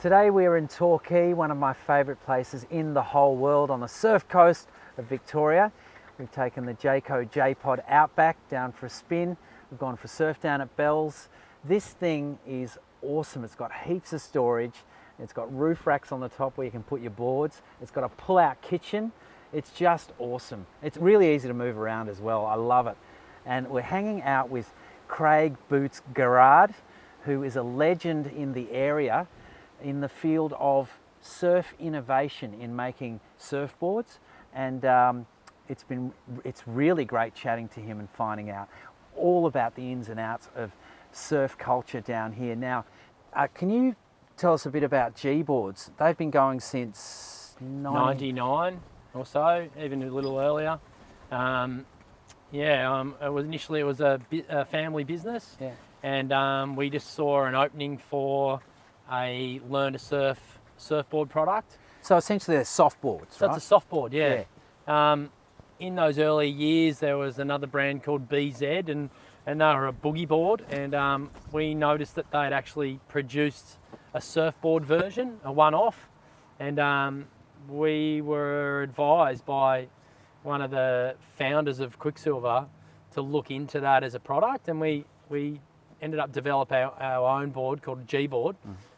Today we're in Torquay, one of my favourite places in the whole world, on the surf coast of Victoria. We've taken the Jayco JPOD Outback down for a spin. We've gone for surf down at Bells. This thing is awesome. It's got heaps of storage. It's got roof racks on the top where you can put your boards. It's got a pull-out kitchen. It's just awesome. It's really easy to move around as well. I love it. And we're hanging out with Craig Boots Garrard, who is a legend in the area in the field of surf innovation in making surfboards. And it's really great chatting to him and finding out all about the ins and outs of surf culture down here. Now, can you tell us a bit about Gboards? They've been going since 99 or so, even a little earlier. It was a family business, and we just saw an opening for a learn to surf surfboard product. So essentially they're softboards, So right? it's a softboard, yeah. In those early years, there was another brand called BZ, and they were a boogie board, and we noticed that they'd actually produced a surfboard version, a one-off, and we were advised by one of the founders of Quicksilver to look into that as a product, and we ended up developing our own board called a GBoard,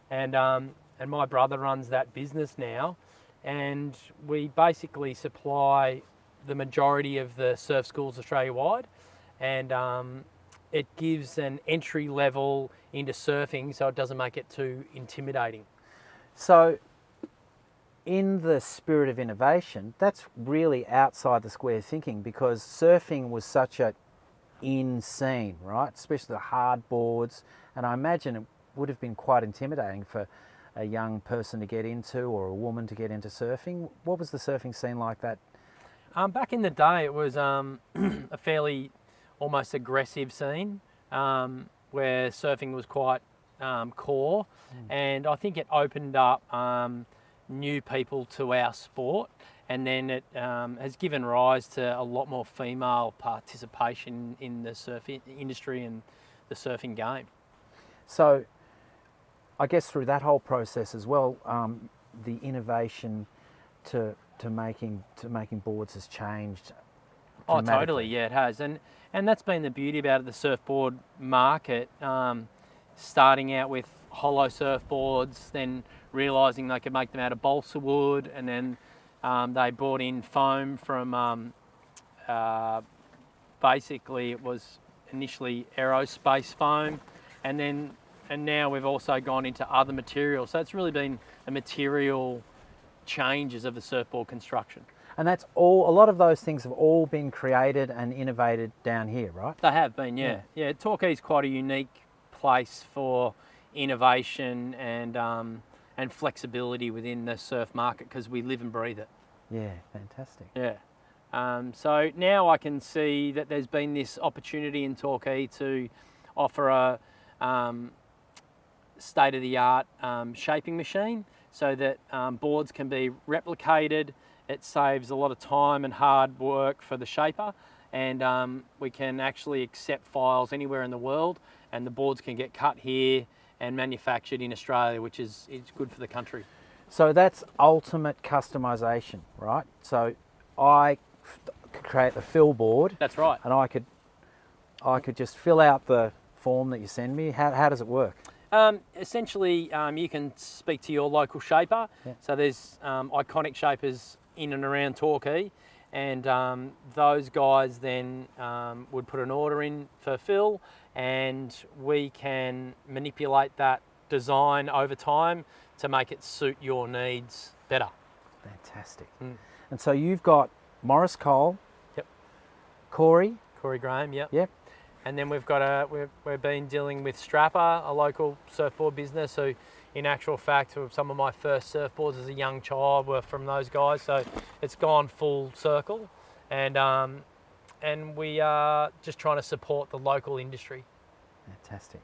and my brother runs that business now, and we basically supply the majority of the surf schools Australia-wide, and it gives an entry level into surfing so it doesn't make it too intimidating. So in the spirit of innovation, that's really outside the square thinking, because surfing was such a in scene, right? Especially the hard boards, and I imagine it would have been quite intimidating for a young person to get into, or a woman to get into surfing. What was the surfing scene like that? Back in the day, it was a fairly almost aggressive scene where surfing was quite core, and I think it opened up new people to our sport, and then it has given rise to a lot more female participation in the surf industry and the surfing game. So I guess through that whole process as well, the innovation to making boards has changed. Oh, totally, yeah, it has, and that's been the beauty about it, the surfboard market. Starting out with hollow surfboards, then realising they could make them out of balsa wood, and then they brought in foam from basically it was initially aerospace foam, and now we've also gone into other materials. So it's really been a material changes of the surfboard construction. And that's all, a lot of those things have all been created and innovated down here, right? They have been, yeah. Yeah, Torquay is quite a unique place for innovation and flexibility within the surf market, because we live and breathe it. Yeah, fantastic. Yeah. So now I can see that there's been this opportunity in Torquay to offer a state-of-the-art shaping machine, so that boards can be replicated. It saves a lot of time and hard work for the shaper, and we can actually accept files anywhere in the world, and the boards can get cut here and manufactured in Australia, which is good for the country. So that's ultimate customization, right? So I could create the Phil board. That's right. And I could just fill out the form that you send me. How does it work? Essentially, you can speak to your local shaper. Yeah. So there's iconic shapers in and around Torquay, and those guys then would put an order in for Phil, and we can manipulate that design over time to make it suit your needs better. Fantastic. And so you've got Morris Cole. Yep. Corey Graham, yep. Yep. And then we've been dealing with Strapper, a local surfboard business, who in actual fact, some of my first surfboards as a young child were from those guys. So it's gone full circle, and we are just trying to support the local industry. Fantastic.